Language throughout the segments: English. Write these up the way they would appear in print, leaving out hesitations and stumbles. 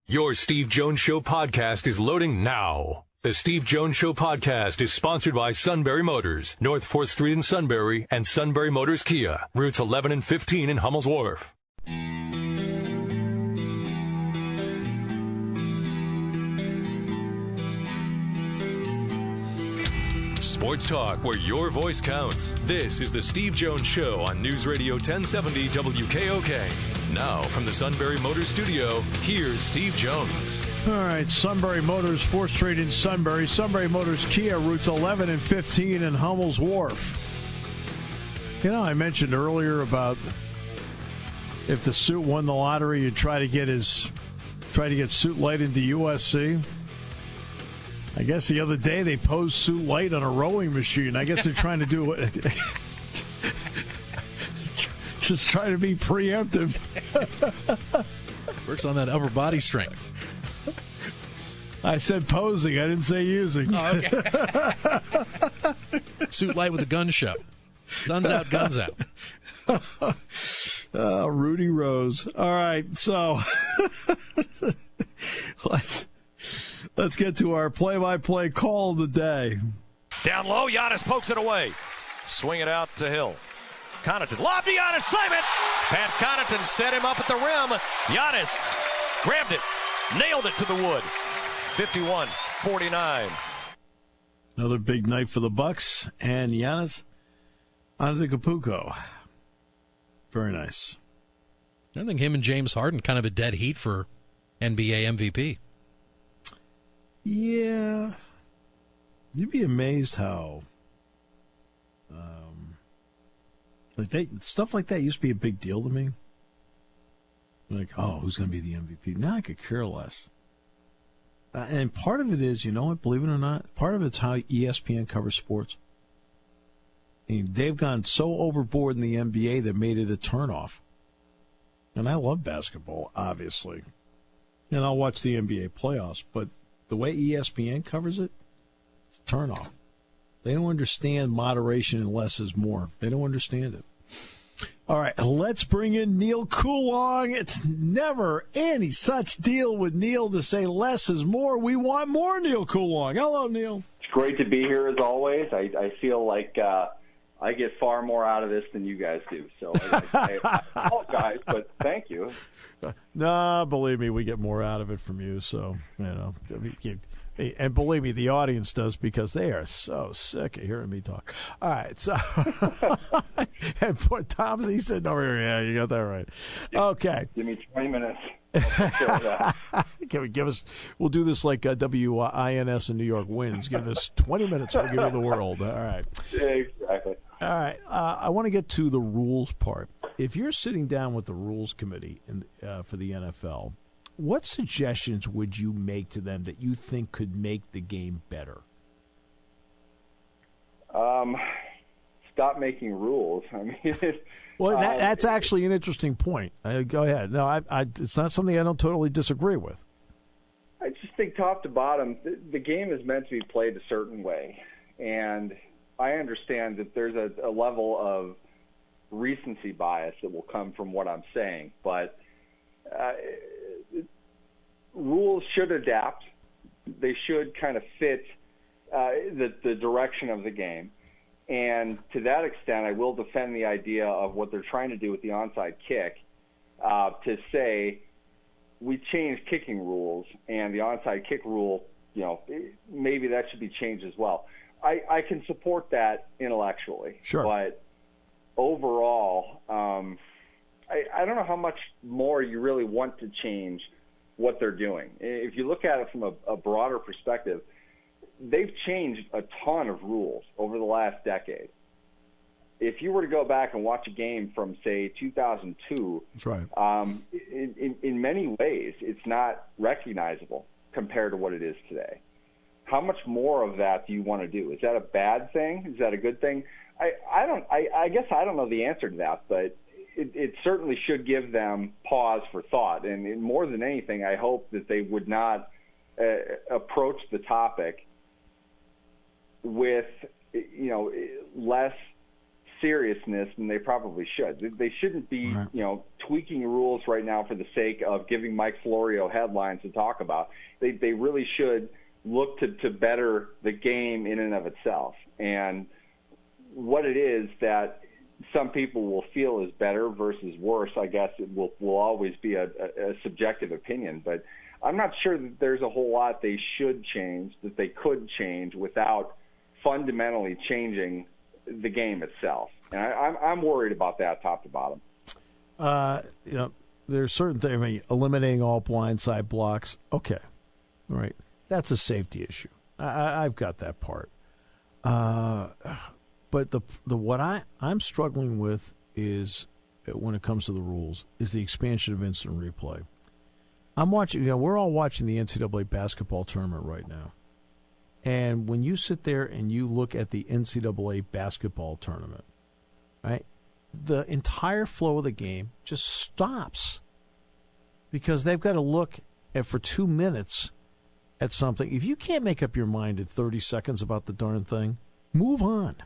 Your Steve Jones Show podcast is loading now. The Steve Jones Show podcast is sponsored by Sunbury Motors, North 4th Street in Sunbury, and Sunbury Motors Kia, routes 11 and 15 in Hummel's Wharf. Sports talk where your voice counts. This is the Steve Jones Show on News Radio 1070 WKOK. Now, from the Sunbury Motors studio, here's Steve Jones. All right, Sunbury Motors, 4th Street in Sunbury. Sunbury Motors Kia, routes 11 and 15 in Hummel's Wharf. You know, I mentioned earlier about if the suit won the lottery, you'd try to get Suit Light into USC. I guess the other day they posed Suit Light on a rowing machine. I guess they're trying to do it. Just trying to be preemptive. Works on that upper body strength. I said posing. I didn't say using. Oh, okay. Suit Light with a gun show. Sun's out, guns out. Rudy Rose. All right, so let's get to our play-by-play call of the day. Down low, Giannis pokes it away. Swing it out to Hill. Connaughton, lob to Giannis, slam it! Pat Connaughton set him up at the rim. Giannis grabbed it, nailed it to the wood. 51-49. Another big night for the Bucks, and Giannis Antetokounmpo. Very nice. I think him and James Harden kind of a dead heat for NBA MVP. Yeah. You'd be amazed how stuff like that used to be a big deal to me. Like, oh, who's going to be the MVP? Now I could care less. And part of it is, you know what, believe it or not, part of it's how ESPN covers sports. And they've gone so overboard in the NBA that made it a turnoff. And I love basketball, obviously. And I'll watch the NBA playoffs, but the way ESPN covers it, it's a turnoff. They don't understand moderation and less is more. They don't understand it. All right, let's bring in Neal Coolong. It's never any such deal with Neal to say less is more. We want more Neal Coolong. Hello, Neal. It's great to be here as always. I feel like I get far more out of this than you guys do. So I apologize, but thank you. No, believe me, we get more out of it from you. So, you know, and believe me, the audience does because they are so sick of hearing me talk. All right, so and poor Tom, he said, "No, yeah, you got that right." Okay, give me 20 minutes. Can we give us? We'll do this like WINS in New York wins. Give us 20 minutes. We'll give you the world. All right. Exactly. All right. I want to get to the rules part. If you're sitting down with the rules committee for the NFL, what suggestions would you make to them that you think could make the game better? Stop making rules. I mean, well, that's actually an interesting point. Go ahead. No, it's not something I don't totally disagree with. I just think top to bottom, the game is meant to be played a certain way. And I understand that there's a level of recency bias that will come from what I'm saying. But rules should adapt. They should kind of fit the direction of the game. And to that extent, I will defend the idea of what they're trying to do with the onside kick to say we changed kicking rules and the onside kick rule, you know, maybe that should be changed as well. I can support that intellectually. Sure. But overall, I don't know how much more you really want to change what they're doing. If you look at it from a broader perspective, they've changed a ton of rules over the last decade. If you were to go back and watch a game from, say, 2002, that's right. In many ways, it's not recognizable compared to what it is today. How much more of that do you want to do? Is that a bad thing? Is that a good thing? I guess I don't know the answer to that, but it certainly should give them pause for thought. And more than anything, I hope that they would not approach the topic with, less seriousness than they probably should. They shouldn't be, tweaking rules right now for the sake of giving Mike Florio headlines to talk about. They really should look to better the game in and of itself. And what it is that some people will feel is better versus worse, I guess it will always be a subjective opinion. But I'm not sure that there's a whole lot they should change, that they could change without fundamentally changing the game itself. And I'm worried about that top to bottom. There's certain things, eliminating all blindside blocks. Okay. All right. That's a safety issue. I've got that part. But the what I'm struggling with is, when it comes to the rules, is the expansion of instant replay. I'm watching, we're all watching the NCAA basketball tournament right now. And when you sit there and you look at the NCAA basketball tournament, right, the entire flow of the game just stops because they've got to look at, for 2 minutes, at something. If you can't make up your mind in 30 seconds about the darn thing, move on.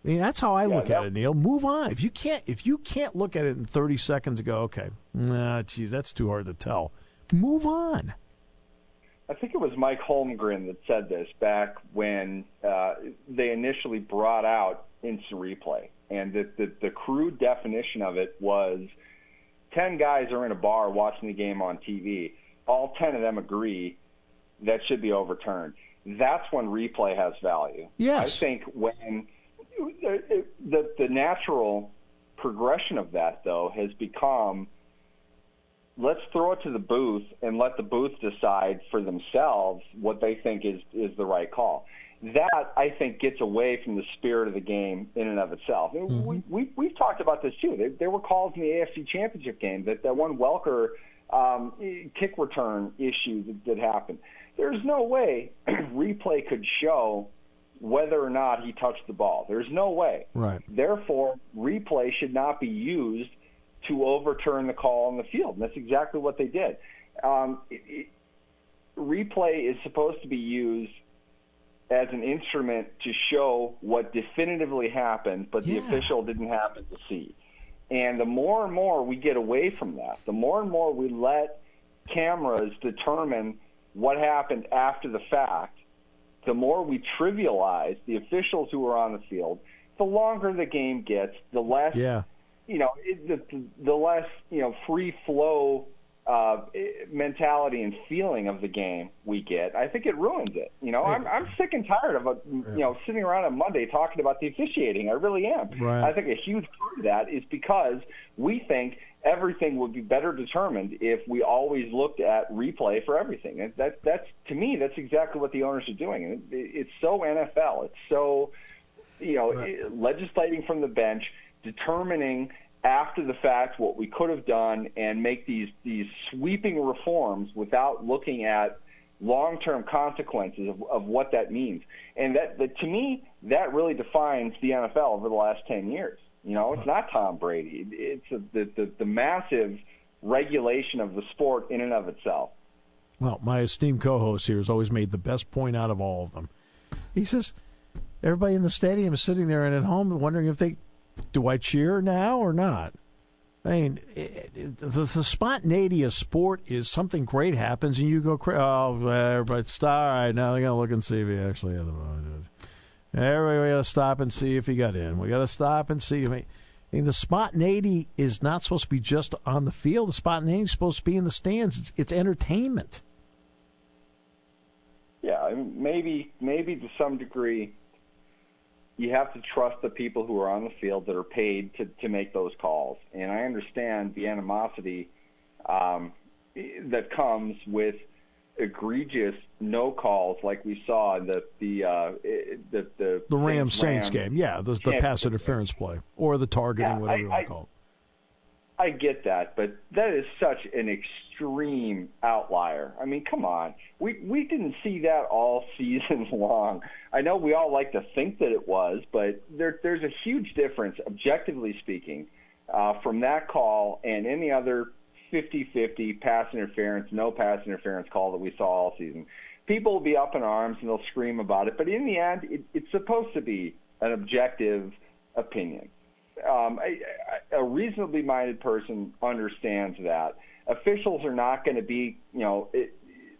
I mean, that's how I look at it, Neil. Move on. If you can't look at it in 30 seconds and go, okay, that's too hard to tell. Move on. I think it was Mike Holmgren that said this back when they initially brought out instant replay. And the crude definition of it was 10 guys are in a bar watching the game on TV. All 10 of them agree that should be overturned. That's when replay has value. Yes. I think when the natural progression of that, though, has become, let's throw it to the booth and let the booth decide for themselves what they think is the right call. That, I think, gets away from the spirit of the game in and of itself. Mm-hmm. We've talked about this, too. There were calls in the AFC Championship game, that one Welker kick return issue that happened. There's no way replay could show whether or not he touched the ball. There's no way. Right. Therefore, replay should not be used to overturn the call on the field. And that's exactly what they did. Replay is supposed to be used as an instrument to show what definitively happened, but the official didn't happen to see. And the more and more we get away from that, the more and more we let cameras determine what happened after the fact, the more we trivialize the officials who are on the field, the longer the game gets, the less, the less, free flow mentality and feeling of the game we get. I think it ruins it. I'm sick and tired of sitting around on Monday talking about the officiating. I really am. Right. I think a huge part of that is because we think everything would be better determined if we always looked at replay for everything. And that's to me, that's exactly what the owners are doing. And it's so NFL. It's so, legislating from the bench, determining after the fact what we could have done, and make these sweeping reforms without looking at long-term consequences of what that means. And that to me, that really defines the NFL over the last 10 years. It's not Tom Brady. It's the massive regulation of the sport in and of itself. Well, my esteemed co-host here has always made the best point out of all of them. He says, everybody in the stadium is sitting there and at home wondering do I cheer now or not? I mean, the spontaneity of sport is something great happens and you go, everybody stop. All right, now they're going to look and see if he actually had the ball. Everybody, we got to stop and see if he got in. We got to stop and see. I mean, the spontaneity is not supposed to be just on the field. The spontaneity is supposed to be in the stands. It's entertainment. Yeah, maybe to some degree, you have to trust the people who are on the field that are paid to make those calls. And I understand the animosity that comes with egregious no calls like we saw in the Rams Saints game. Yeah, the pass interference play or the targeting, whatever you want to call it. I get that, but that is such an extreme outlier. I mean, come on. We didn't see that all season long. I know we all like to think that it was, but there's a huge difference, objectively speaking, from that call and any other 50-50 pass interference, no pass interference call that we saw all season. People will be up in arms and they'll scream about it, but in the end, it's supposed to be an objective opinion. A reasonably minded person understands that. Officials are not going to be, no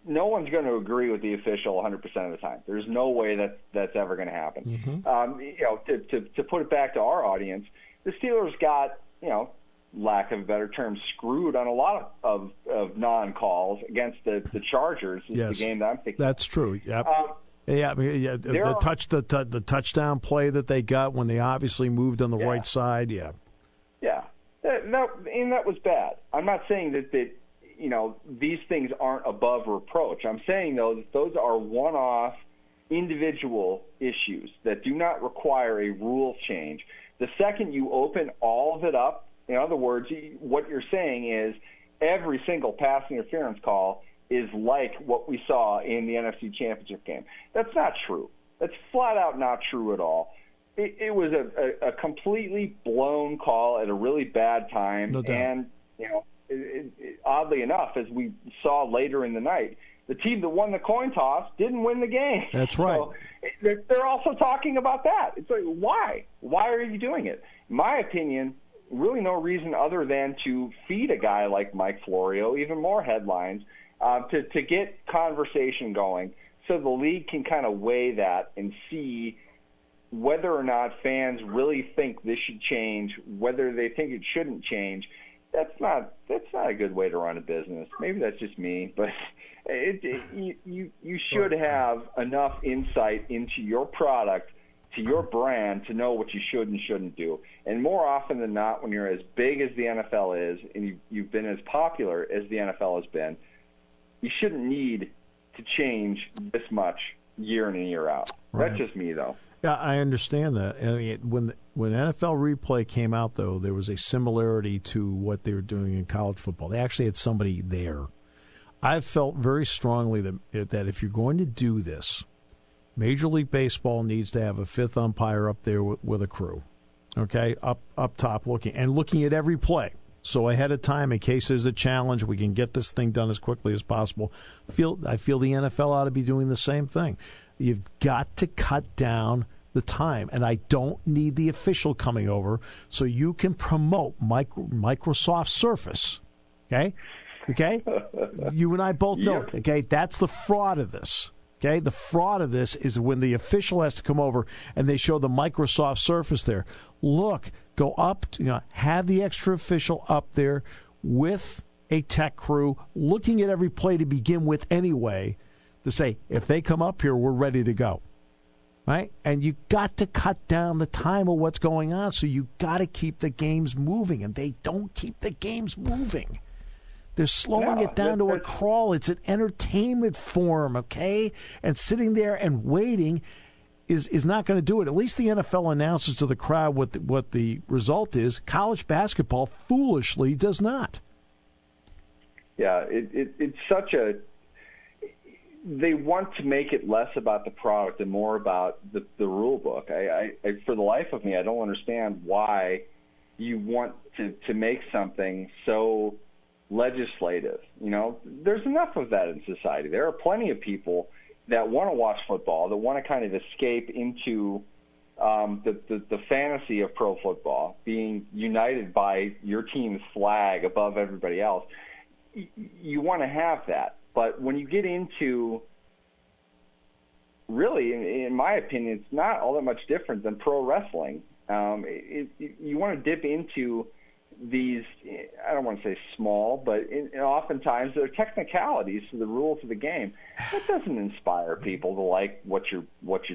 one's going to agree with the official 100% of the time. There's no way that's ever going to happen. To put it back to our audience, the Steelers got, lack of a better term, screwed on a lot of non-calls against the Chargers. Is the game that I'm thinking. That's true. Yep. The touchdown play that they got when they obviously moved on the right side. Yeah. That was bad. I'm not saying that these things aren't above reproach. I'm saying, though, that those are one-off individual issues that do not require a rule change. The second you open all of it up, in other words, what you're saying is every single pass interference call is like what we saw in the NFC Championship game. That's not true. That's flat out not true at all. It was a completely blown call at a really bad time. No doubt. And, oddly enough, as we saw later in the night, the team that won the coin toss didn't win the game. That's right. So they're also talking about that. It's like, why? Why are you doing it? In my opinion, really no reason other than to feed a guy like Mike Florio even more headlines, to get conversation going so the league can kind of weigh that and see whether or not fans really think this should change, whether they think it shouldn't change. That's not a good way to run a business. Maybe that's just me, but you should have enough insight into your product, to your brand, to know what you should and shouldn't do. And more often than not, when you're as big as the NFL is and you've been as popular as the NFL has been, you shouldn't need to change this much year in and year out. Right. That's just me, though. Yeah, I understand that. I mean, when NFL replay came out, though, there was a similarity to what they were doing in college football. They actually had somebody there. I've felt very strongly that if you're going to do this, Major League Baseball needs to have a fifth umpire up there with a crew, okay, up top looking at every play. So ahead of time, in case there's a challenge, we can get this thing done as quickly as possible. I feel the NFL ought to be doing the same thing. You've got to cut down the time, and I don't need the official coming over so you can promote Microsoft Surface, okay? You and I both know, okay? That's the fraud of this, okay? The fraud of this is when the official has to come over and they show the Microsoft Surface there. Look, go up, have the extra official up there with a tech crew looking at every play to begin with anyway, to say, if they come up here, we're ready to go, right? And you got to cut down the time of what's going on, so you got to keep the games moving, and they don't keep the games moving. They're slowing it down to a crawl. It's an entertainment form, okay? And sitting there and waiting is not going to do it. At least the NFL announces to the crowd what the result is. College basketball foolishly does not. Yeah, it's such a... They want to make it less about the product and more about the rule book. I for the life of me, I don't understand why you want to make something so legislative. There's enough of that in society. There are plenty of people that want to watch football, that want to kind of escape into the fantasy of pro football, being united by your team's flag above everybody else. You want to have that. But when you get into, really, in my opinion, it's not all that much different than pro wrestling. You want to dip into these, I don't want to say small, but oftentimes there are technicalities to the rules of the game. That doesn't inspire people to like what you're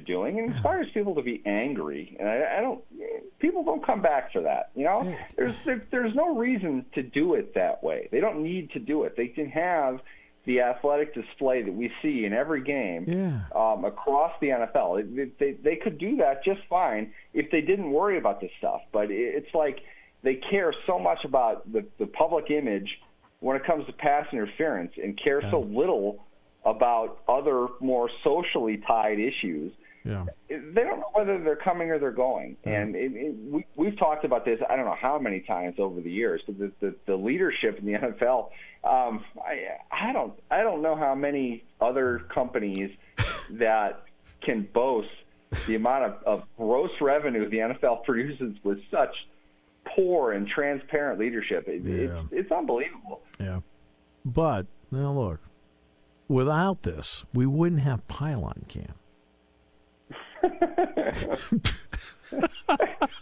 doing. It inspires people to be angry, and people don't come back for that. There's no reason to do it that way. They don't need to do it. They can have the athletic display that we see in every game across the NFL. They could do that just fine if they didn't worry about this stuff. But it's like they care so much about the public image when it comes to pass interference and care so little about other more socially tied issues. Yeah. They don't know whether they're coming or they're going. Yeah. And we've talked about this, I don't know how many times over the years, but the leadership in the NFL, I don't know how many other companies that can boast The amount of gross revenue the NFL produces with such poor and transparent leadership, it's unbelievable. Yeah. But, now look, without this, we wouldn't have pylon cam.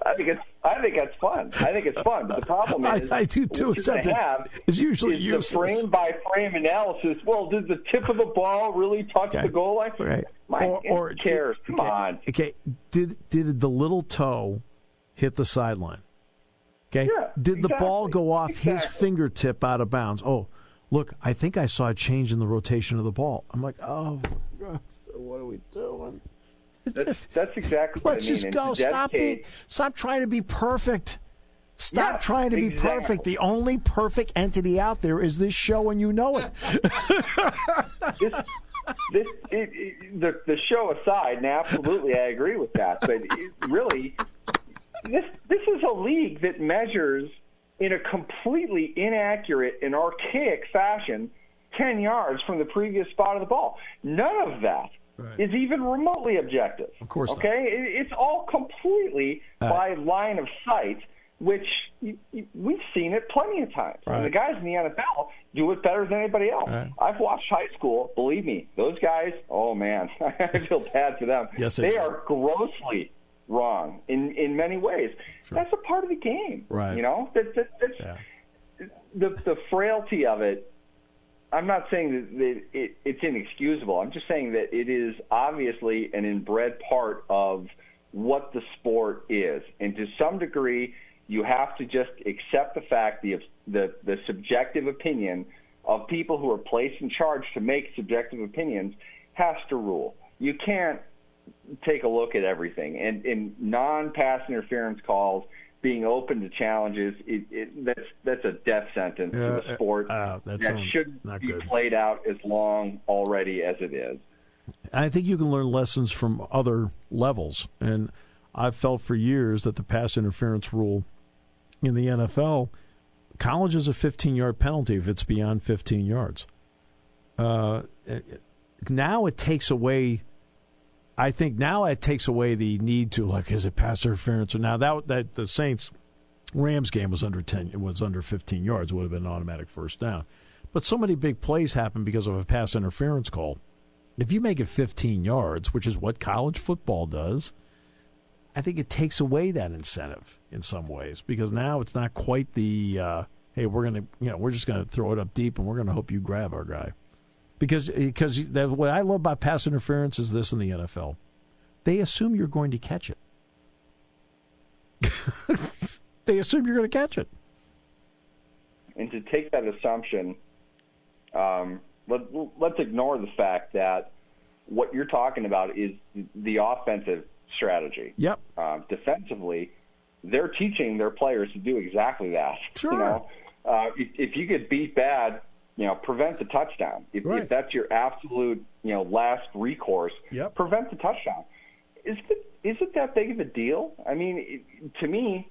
I think it's fun. I think it's fun. But the problem is, I do too. Except it's usually useless. The frame by frame analysis. Well, did the tip of the ball really touch the goal line? Right. Who cares? Come on. Okay. Did the little toe hit the sideline? Okay. Yeah, did the ball go off his fingertip out of bounds? Oh, look, I think I saw a change in the rotation of the ball. I'm like, oh, God, what are we doing? That's exactly what I mean. Let's just go. Stop trying to be perfect. Stop trying to be perfect. The only perfect entity out there is this show, and you know it. The show aside, and absolutely I agree with that, but really, this is a league that measures in a completely inaccurate and archaic fashion 10 yards from the previous spot of the ball. None of that is even remotely objective. Of course not. Okay? It's all completely by line of sight, which we've seen it plenty of times. Right. And the guys in the NFL do it better than anybody else. Right. I've watched high school. Believe me, those guys, oh, man, I feel bad for them. Yes, they are grossly wrong in many ways. Sure. That's a part of the game. Right. You know? That's the frailty of it. I'm not saying that it's inexcusable. I'm just saying that it is obviously an inbred part of what the sport is. And to some degree, you have to just accept the fact the subjective opinion of people who are placed in charge to make subjective opinions has to rule. You can't take a look at everything. And in non-pass interference calls, being open to challenges, that's a death sentence to the sport that shouldn't be played out as long already as it is. I think you can learn lessons from other levels. And I've felt for years that the pass interference rule in the NFL, college is a 15-yard penalty if it's beyond 15 yards. Now it takes away... I think now it takes away the need to, like, is it pass interference? Or now that the Saints-Rams game was under 15 yards, it would have been an automatic first down. But so many big plays happen because of a pass interference call. If you make it 15 yards, which is what college football does, I think it takes away that incentive in some ways because now it's not quite the hey, we're just gonna throw it up deep and we're gonna hope you grab our guy. Because what I love about pass interference is this in the NFL. They assume you're going to catch it. They assume you're going to catch it. And to take that assumption, let's ignore the fact that what you're talking about is the offensive strategy. Yep. Defensively, they're teaching their players to do exactly that. Sure. You know, if you get beat bad, prevent the touchdown. If that's your absolute, last recourse, prevent the touchdown. Is it that big of a deal? I mean, to me,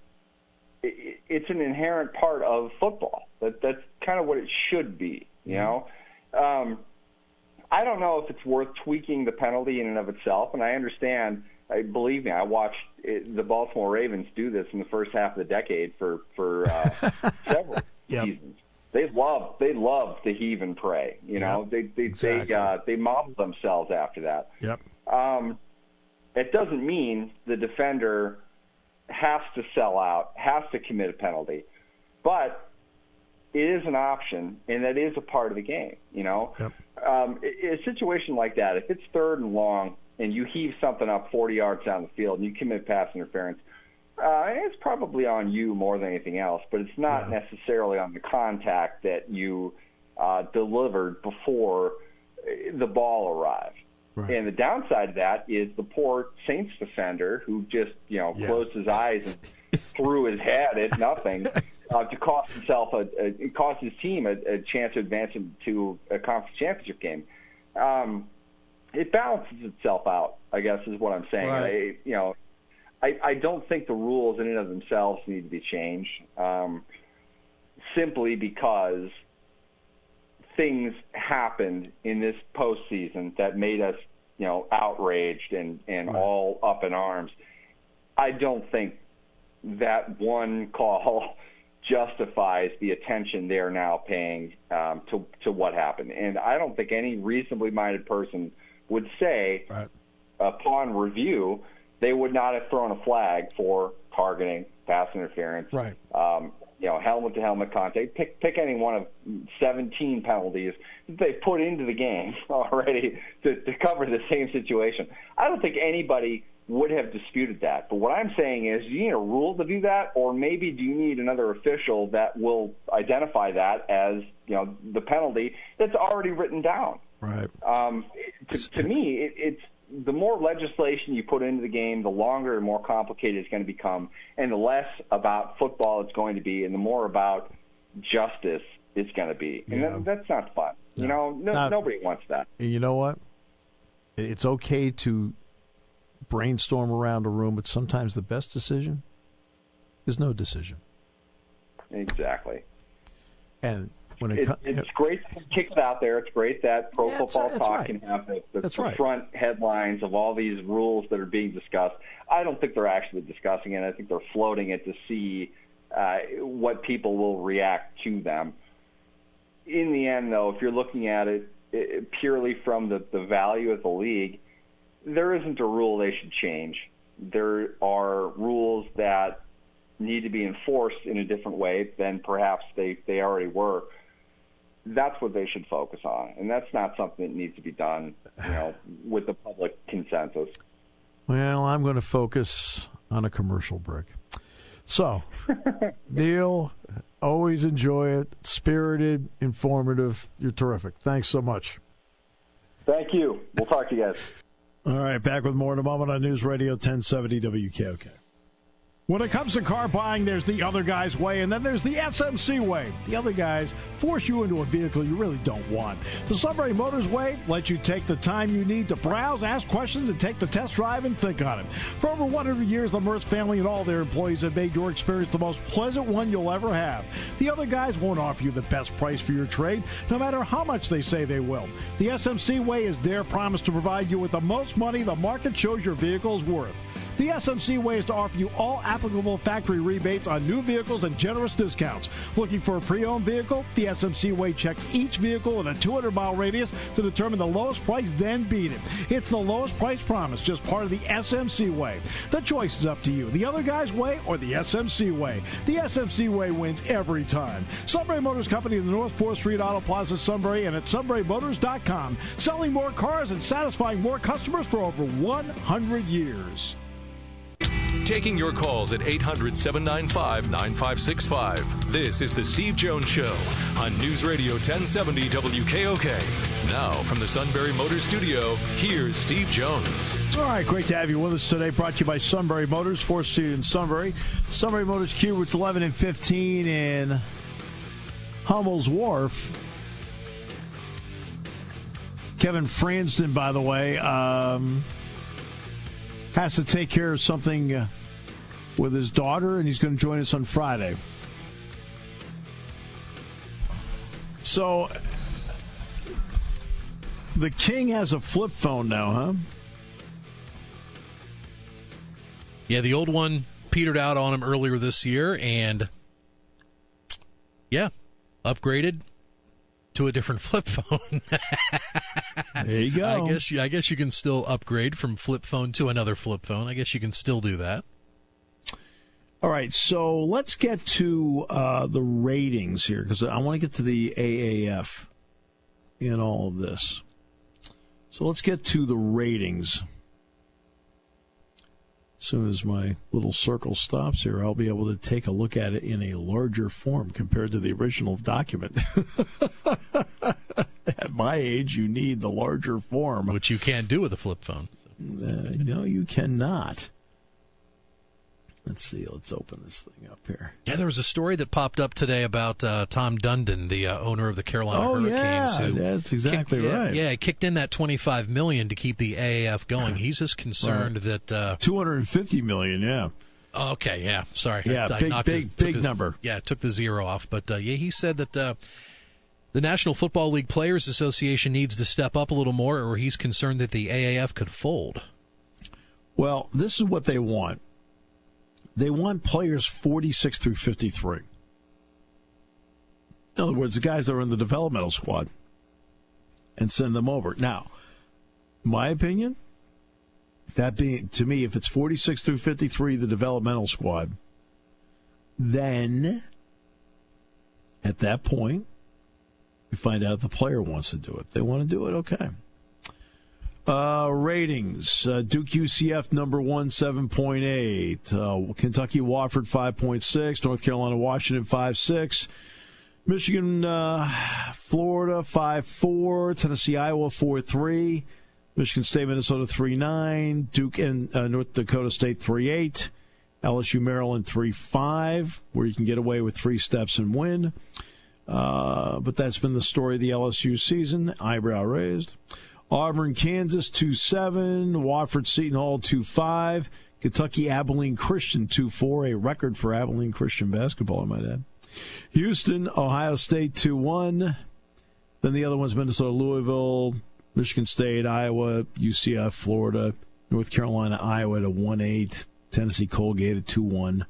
it's an inherent part of football. That's kind of what it should be, you know? I don't know if it's worth tweaking the penalty in and of itself, and I understand. Believe me, I watched the Baltimore Ravens do this in the first half of the decade for several seasons. They love to heave and pray. They model themselves after that. Yep. It doesn't mean the defender has to sell out, has to commit a penalty, but it is an option, and that is a part of the game. Yep. A situation like that, if it's 3rd and long, and you heave something up 40 yards down the field, and you commit pass interference. It's probably on you more than anything else, but it's not necessarily on the contact that you delivered before the ball arrived. Right. And the downside of that is the poor Saints defender who just closed his eyes and threw his head at nothing to cost his team a chance to advance into a conference championship game. It balances itself out, I guess, is what I'm saying. Right. I don't think the rules in and of themselves need to be changed, simply because things happened in this postseason that made us outraged and all up in arms. I don't think that one call justifies the attention they're now paying to what happened. And I don't think any reasonably minded person would say, upon review, they would not have thrown a flag for targeting, pass interference, helmet-to-helmet contact. Pick any one of 17 penalties that they put into the game already to cover the same situation. I don't think anybody would have disputed that. But what I'm saying is, do you need a rule to do that, or maybe do you need another official that will identify that as the penalty that's already written down? Right. To me, it's the more legislation you put into the game, the longer and more complicated it's going to become, and the less about football it's going to be, and the more about justice it's going to be. And that's not fun. Nobody wants that. And you know what? It's okay to brainstorm around a room, but sometimes the best decision is no decision. Exactly. And when it's great to kick it out there. It's great that Pro Football Talk can have the front headlines of all these rules that are being discussed. I don't think they're actually discussing it. I think they're floating it to see what people will react to them. In the end, though, if you're looking at it purely from the value of the league, there isn't a rule they should change. There are rules that need to be enforced in a different way than perhaps they already were. That's what they should focus on, and that's not something that needs to be done, with the public consensus. Well, I'm going to focus on a commercial break. So, Neal, always enjoy it. Spirited, informative. You're terrific. Thanks so much. Thank you. We'll talk to you guys. All right, back with more in a moment on News Radio 1070 WKOK. When it comes to car buying, there's the other guy's way, and then there's the SMC way. The other guys force you into a vehicle you really don't want. The Sunbury Motors way lets you take the time you need to browse, ask questions, and take the test drive and think on it. For over 100 years, the Mertz family and all their employees have made your experience the most pleasant one you'll ever have. The other guys won't offer you the best price for your trade, no matter how much they say they will. The SMC way is their promise to provide you with the most money the market shows your vehicle is worth. The SMC way is to offer you all applicable factory rebates on new vehicles and generous discounts. Looking for a pre-owned vehicle? The SMC way checks each vehicle in a 200-mile radius to determine the lowest price, then beat it. It's the lowest price promise, just part of the SMC way. The choice is up to you. The other guy's way or the SMC way. The SMC way wins every time. Sunbury Motors Company in the North 4th Street Auto Plaza, Sunbury, and at sunburymotors.com. Selling more cars and satisfying more customers for over 100 years. Taking your calls at 800-795-9565. This is the Steve Jones Show on News Radio 1070 WKOK. Now, from the Sunbury Motors Studio, here's Steve Jones. All right, great to have you with us today. Brought to you by Sunbury Motors, 4th Street in Sunbury. Sunbury Motors Q, routes 11 and 15 in Hummel's Wharf. Kevin Franston, by the way, has to take care of something with his daughter, and he's going to join us on Friday. So, the King has a flip phone now, huh? Yeah, the old one petered out on him earlier this year, and upgraded to a different flip phone. There you go. I guess you can still upgrade from flip phone to another flip phone. I guess you can still do that. All right, so let's get to the ratings here, because I want to get to the AAF in all of this. So let's get to the ratings. As soon as my little circle stops here, I'll be able to take a look at it in a larger form compared to the original document. At my age, you need the larger form. Which you can't do with a flip phone. No, you cannot. Let's see. Let's open this thing up here. Yeah, there was a story that popped up today about Tom Dundon, the owner of the Carolina Hurricanes. Yeah, that's exactly right. Yeah, he kicked in that $25 million to keep the AAF going. He's just concerned that $250 million. Yeah. Okay. Yeah. Sorry. Yeah. Big number. Yeah. Took the zero off, but he said that The National Football League Players Association needs to step up a little more, or he's concerned that the AAF could fold. Well, this is what they want. They want players 46 through 53. In other words, the guys that are in the developmental squad, and send them over. Now, my opinion, that being, to me, if it's 46 through 53, the developmental squad, then at that point, we find out if the player wants to do it. If they want to do it, okay. Ratings. Duke UCF number 1, 7.8. Kentucky Wofford 5.6. North Carolina Washington 5.6. Michigan Florida 5.4. Tennessee Iowa 4.3. Michigan State Minnesota 3.9. Duke and North Dakota State 3.8. LSU Maryland 3.5, where you can get away with 3 steps and win. But that's been the story of the LSU season. Eyebrow raised. Auburn, Kansas, 2.7. Wofford, Seton Hall, 2.5. Kentucky, Abilene Christian, 2.4. A record for Abilene Christian basketball, I might add. Houston, Ohio State, 2.1. Then the other ones, Minnesota, Louisville, Michigan State, Iowa, UCF, Florida, North Carolina, Iowa at a 1.8. Tennessee, Colgate at 2.1.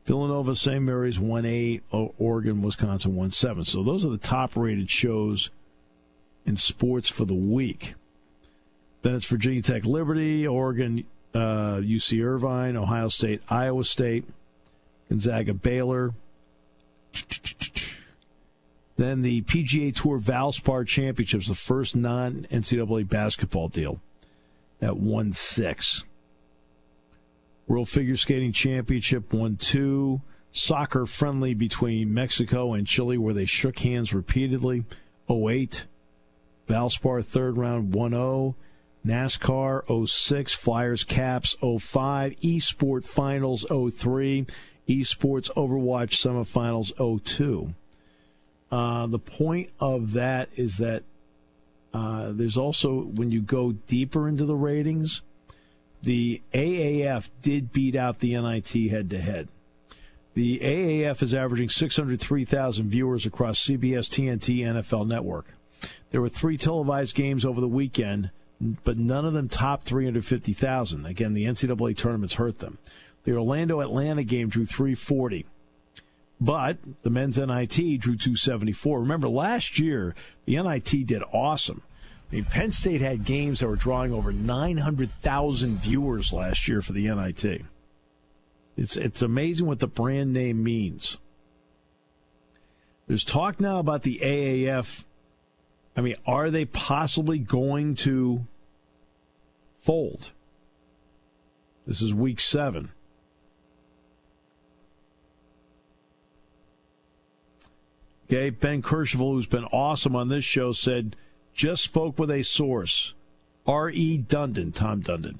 Villanova, St. Mary's 1.8, Oregon, Wisconsin 1.7. So those are the top-rated shows in sports for the week. Then it's Virginia Tech, Liberty, Oregon, UC Irvine, Ohio State, Iowa State, Gonzaga, Baylor. Then the PGA Tour Valspar Championships, the first non-NCAA basketball deal at 1.6. World Figure Skating Championship 1.2. Soccer friendly between Mexico and Chile, where they shook hands repeatedly, 0.8. Valspar third round 1.0. NASCAR 0.6. Flyers Caps 0.5. Esport Finals 0.3. Esports Overwatch Semifinals 0.2. The point of that is that there's also, when you go deeper into the ratings, the AAF did beat out the NIT head-to-head. The AAF is averaging 603,000 viewers across CBS, TNT, NFL Network. There were 3 televised games over the weekend, but none of them topped 350,000. Again, the NCAA tournaments hurt them. The Orlando-Atlanta game drew 340. But the men's NIT drew 274. Remember, last year, the NIT did awesome. I mean, Penn State had games that were drawing over 900,000 viewers last year for the NIT. It's amazing what the brand name means. There's talk now about the AAF. I mean, are they possibly going to fold? This is week 7. Okay, Ben Kercheval, who's been awesome on this show, said, just spoke with a source, R.E. Dundon, Tom Dundon,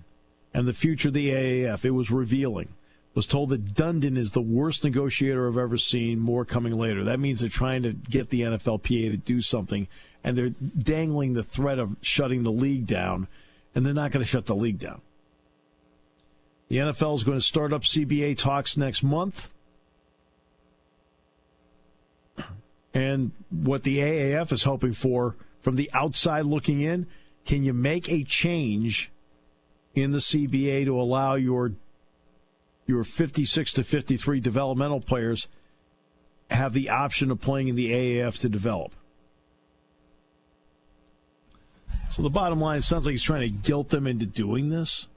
and the future of the AAF. It was revealing. Was told that Dundon is the worst negotiator I've ever seen, more coming later. That means they're trying to get the NFLPA to do something, and they're dangling the threat of shutting the league down, and they're not going to shut the league down. The NFL is going to start up CBA talks next month. And what the AAF is hoping for, from the outside looking in, can you make a change in the CBA to allow your 56 to 53 developmental players have the option of playing in the AAF to develop? So the bottom line, it sounds like he's trying to guilt them into doing this.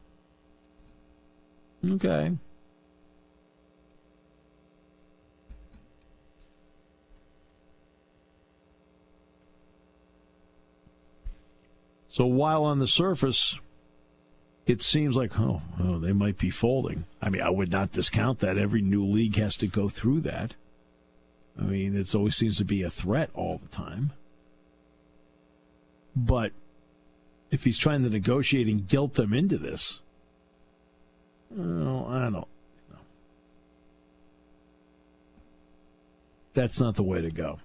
Okay. So while on the surface, it seems like, oh, they might be folding. I mean, I would not discount that. Every new league has to go through that. I mean, it always seems to be a threat all the time. But if he's trying to negotiate and guilt them into this, well, I don't know. That's not the way to go.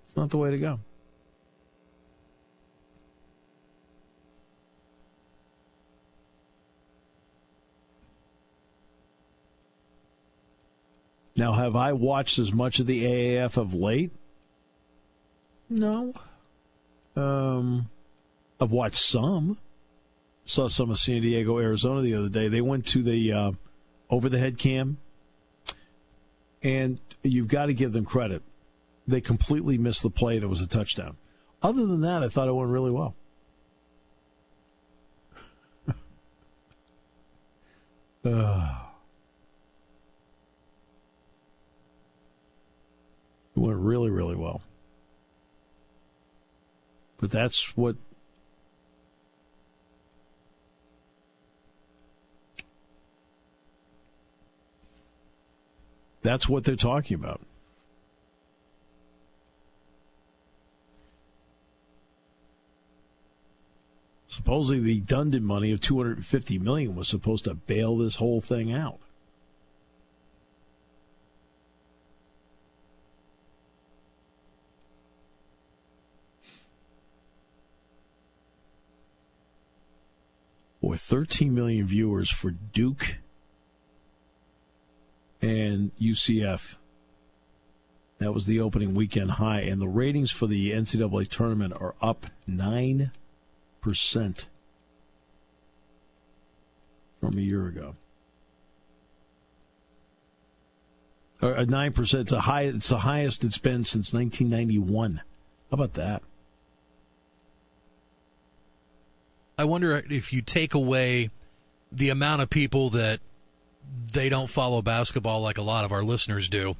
It's not the way to go. Now, have I watched as much of the AAF of late? No. I've watched some. Saw some of San Diego, Arizona the other day. They went to the over-the-head cam, and you've got to give them credit. They completely missed the play, and it was a touchdown. Other than that, I thought it went really well. It went really, really well. But that's what they're talking about. Supposedly the Dundon money of $250 million was supposed to bail this whole thing out. Boy, 13 million viewers for Duke and UCF. That was the opening weekend high, and the ratings for the NCAA tournament are up 9% from a year ago. Or 9%. It's the highest it's been since 1991. How about that? I wonder if you take away the amount of people that they don't follow basketball like a lot of our listeners do.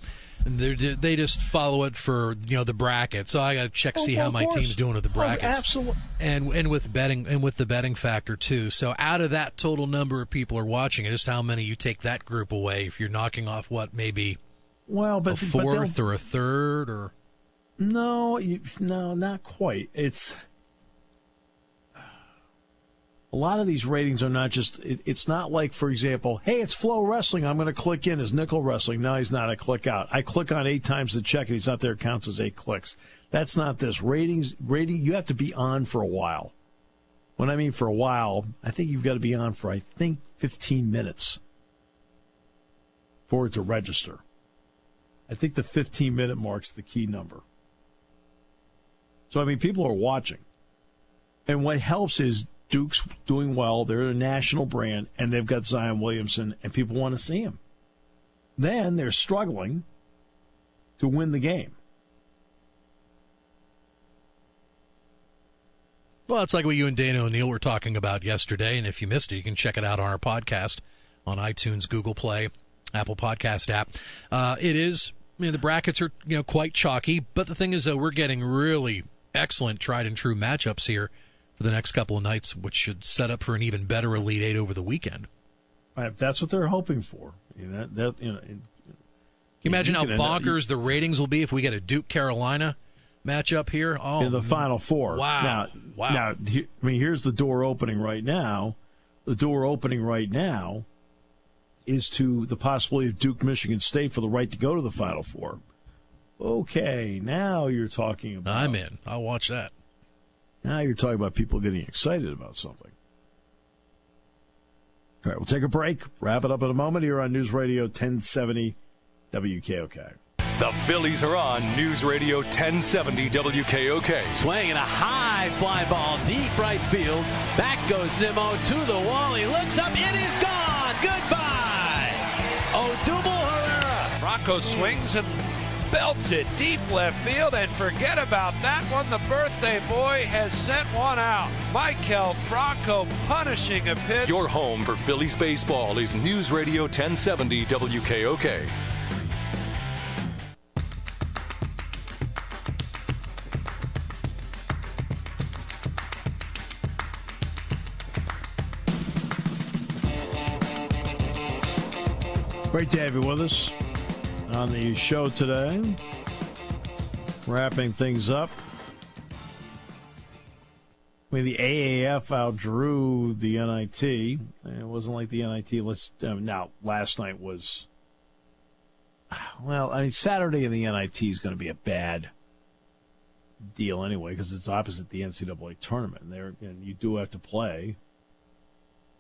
They just follow it for the bracket. So I got to check see how my team's doing with the brackets. Absolutely. And with betting and with the betting factor too. So out of that total number of people are watching it, just how many you take that group away if you're knocking off maybe a fourth or a third or no, not quite. It's a lot of these ratings are not just, it's not like, for example, hey, it's Flow Wrestling. I'm going to click in as Nickel Wrestling. No, he's not. I click out. I click on 8 times to check and he's not there. It counts as 8 clicks. That's not this. Rating, you have to be on for a while. When I mean for a while, I think you've got to be on for, 15 minutes for it to register. I think the 15-minute mark's the key number. So, people are watching. And what helps is Duke's doing well. They're a national brand, and they've got Zion Williamson, and people want to see him. Then they're struggling to win the game. Well, it's like what you and Dana O'Neill were talking about yesterday, and if you missed it, you can check it out on our podcast on iTunes, Google Play, Apple Podcast app. It is, the brackets are quite chalky, but the thing is, we're getting really excellent tried-and-true matchups here for the next couple of nights, which should set up for an even better Elite Eight over the weekend. That's what they're hoping for. Can you imagine how bonkers the ratings will be if we get a Duke-Carolina matchup here? Oh, in the Final Four. Wow. Now, here's the door opening right now. The door opening right now is to the possibility of Duke, Michigan State for the right to go to the Final Four. Okay, now you're talking about... I'm in. I'll watch that. Now you're talking about people getting excited about something. All right, we'll take a break. Wrap it up in a moment here on News Radio 1070 WKOK. The Phillies are on News Radio 1070 WKOK. Swing and a high fly ball, deep right field. Back goes Nimmo to the wall. He looks up. It is gone. Goodbye. Odubel Herrera. Rocco swings and belts it deep left field, and forget about that one. The birthday boy has sent one out. Michael Franco punishing a pitch. Your home for Phillies baseball is News Radio 1070 WKOK. Great to have you with us on the show today. Wrapping things up. The AAF outdrew the NIT. It wasn't like the NIT. Now, last night was... Saturday in the NIT is going to be a bad deal anyway because it's opposite the NCAA tournament. And you do have to play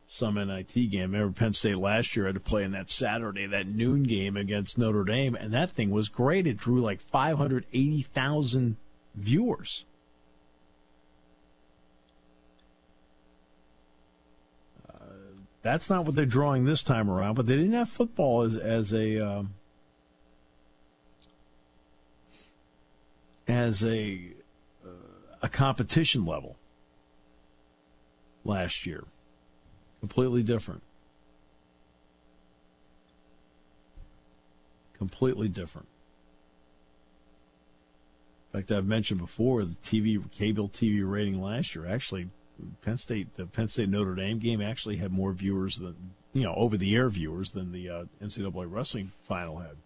some NIT game. Remember Penn State last year had to play in that Saturday, that noon game against Notre Dame, and that thing was great. It drew like 580,000 viewers. That's not what they're drawing this time around, but they didn't have football as a competition level last year. Completely different. Completely different. In fact, I've mentioned before the cable TV rating last year. Actually, the Penn State Notre Dame game actually had more viewers than over the air viewers than the NCAA wrestling final had.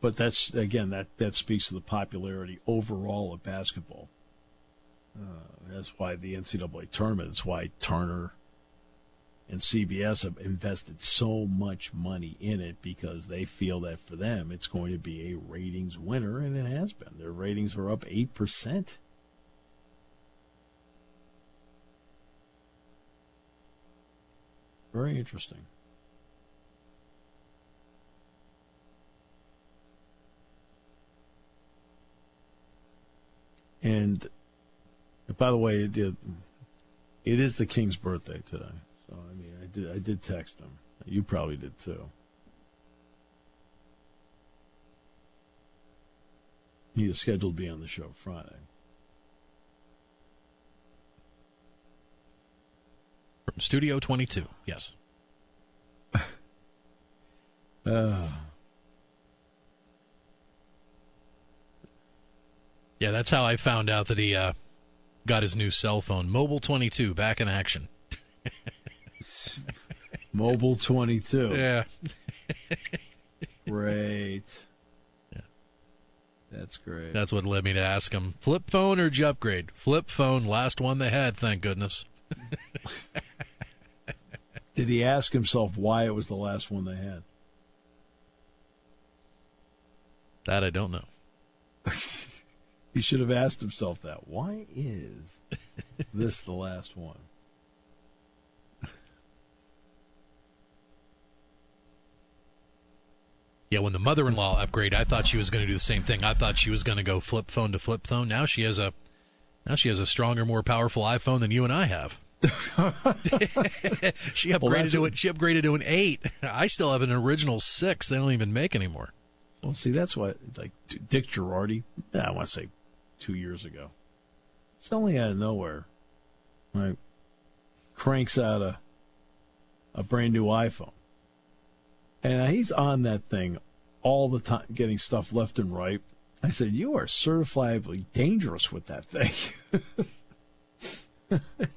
But that's again that speaks to the popularity overall of basketball. That's why the NCAA tournament. That's why Turner and CBS have invested so much money in it, because they feel that for them it's going to be a ratings winner, and it has been. Their ratings are up 8%. Very interesting. And by the way, it is the King's birthday today. So I mean, I did text him. You probably did too. He is scheduled to be on the show Friday. From Studio 22, yes. Yeah, that's how I found out that he got his new cell phone. Mobile 22, back in action. Mobile 22. Yeah. Great. Yeah. That's great. That's what led me to ask him, flip phone or did you upgrade? Flip phone, last one they had, thank goodness. Did he ask himself why it was the last one they had? That I don't know. He should have asked himself that. Why is this the last one? Yeah, when the mother-in-law upgraded, I thought she was going to do the same thing. I thought she was going to go flip phone to flip phone. Now she has a stronger, more powerful iPhone than you and I have. She upgraded to an 8. I still have an original 6. They don't even make anymore. Well, see, that's what, like Dick Girardi, I want to say 2 years ago, suddenly out of nowhere, right, cranks out a brand new iPhone. And he's on that thing all the time, getting stuff left and right. I said, you are certifiably dangerous with that thing.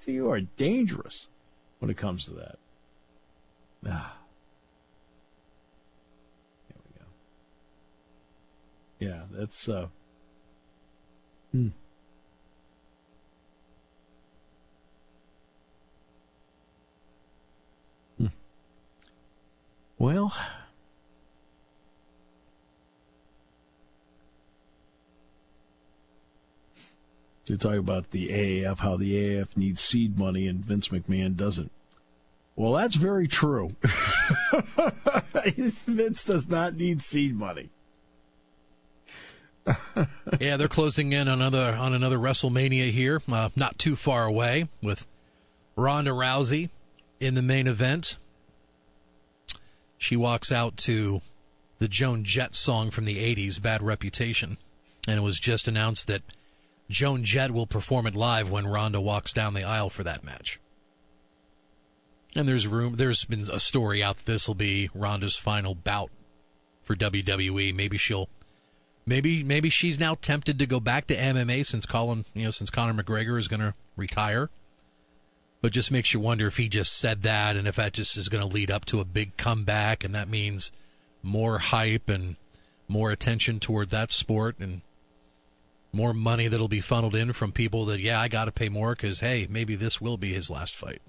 You are dangerous when it comes to that. Ah. There we go. Yeah, that's... Well, to talk about the AAF, how the AAF needs seed money and Vince McMahon doesn't. Well, that's very true. Vince does not need seed money. Yeah, they're closing in on another WrestleMania here, not too far away, with Ronda Rousey in the main event. She walks out to the Joan Jett song from the 80s, Bad Reputation. And it was just announced that Joan Jett will perform it live when Ronda walks down the aisle for that match. And there's been a story out that this will be Ronda's final bout for WWE. Maybe she's now tempted to go back to MMA since Conor McGregor is going to retire. But just makes you wonder if he just said that and if that just is going to lead up to a big comeback, and that means more hype and more attention toward that sport and more money that'll be funneled in from people that, I got to pay more because, hey, maybe this will be his last fight.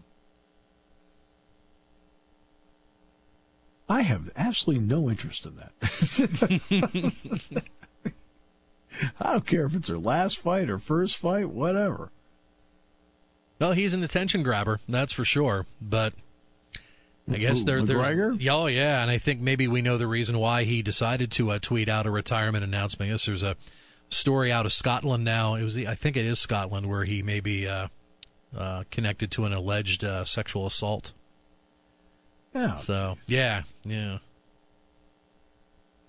I have absolutely no interest in that. I don't care if it's her last fight or first fight, whatever. Well, he's an attention grabber, that's for sure. But I guess there's McGregor? Oh yeah, and I think maybe we know the reason why he decided to tweet out a retirement announcement. I guess there's a story out of Scotland now. I think it is Scotland, where he may be connected to an alleged sexual assault. Yeah. So yeah.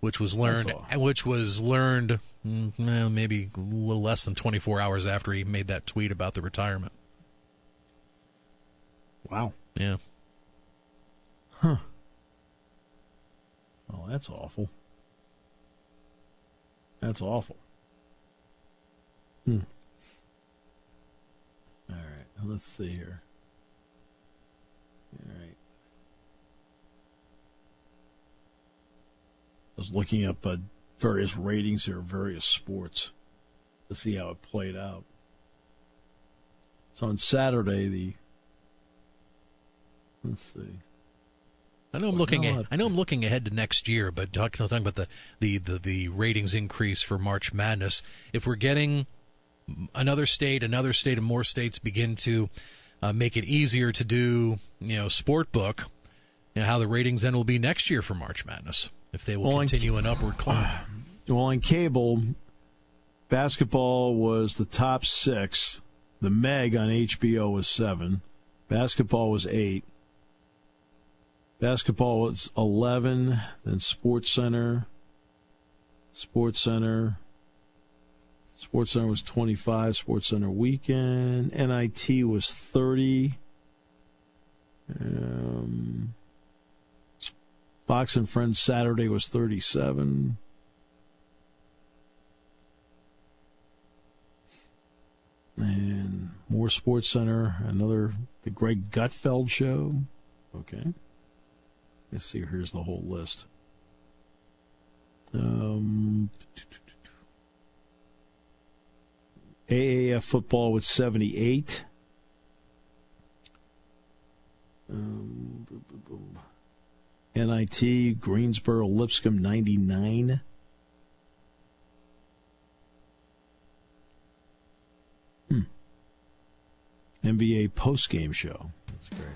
Which was learned maybe a little less than 24 hours after he made that tweet about the retirement. Wow. Yeah. Huh. Oh, that's awful. That's awful. All right. Let's see here. All right. I was looking up various ratings here of various sports to see how it played out. So on Saturday, let's see. I know I'm looking ahead to next year, but talking about the ratings increase for March Madness. If we're getting another state, and more states begin to make it easier to do, sport book, how the ratings then will be next year for March Madness if they will continue an upward climb. Well, on cable, basketball was the top 6. The Meg on HBO was 7. Basketball was 8. Basketball was 11. Then SportsCenter was 25. SportsCenter Weekend. NIT was 30. Fox and Friends Saturday was 37. And more SportsCenter, the Greg Gutfeld show. Okay. Let's see, here's the whole list. AAF football with 78. NIT, Greensboro, Lipscomb, 99. NBA postgame show. That's great.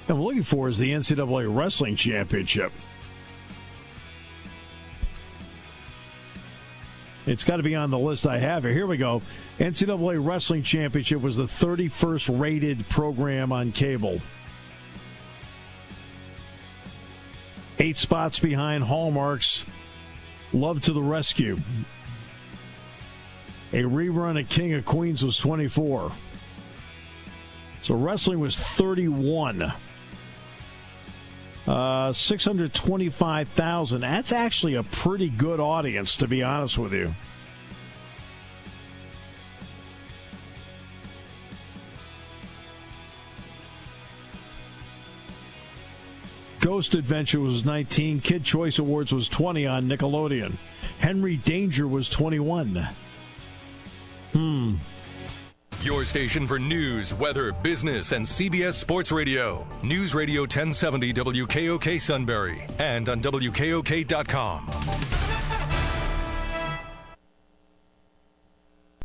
What I'm looking for is the NCAA Wrestling Championship. It's got to be on the list I have here. Here we go. NCAA Wrestling Championship was the 31st rated program on cable. 8 spots behind Hallmark's Love to the Rescue. A rerun of King of Queens was 24. So wrestling was 31. 625,000. That's actually a pretty good audience, to be honest with you. Ghost Adventure was 19. Kid Choice Awards was 20 on Nickelodeon. Henry Danger was 21. Your station for news, weather, business, and CBS Sports Radio. News Radio 1070 WKOK Sunbury and on WKOK.com.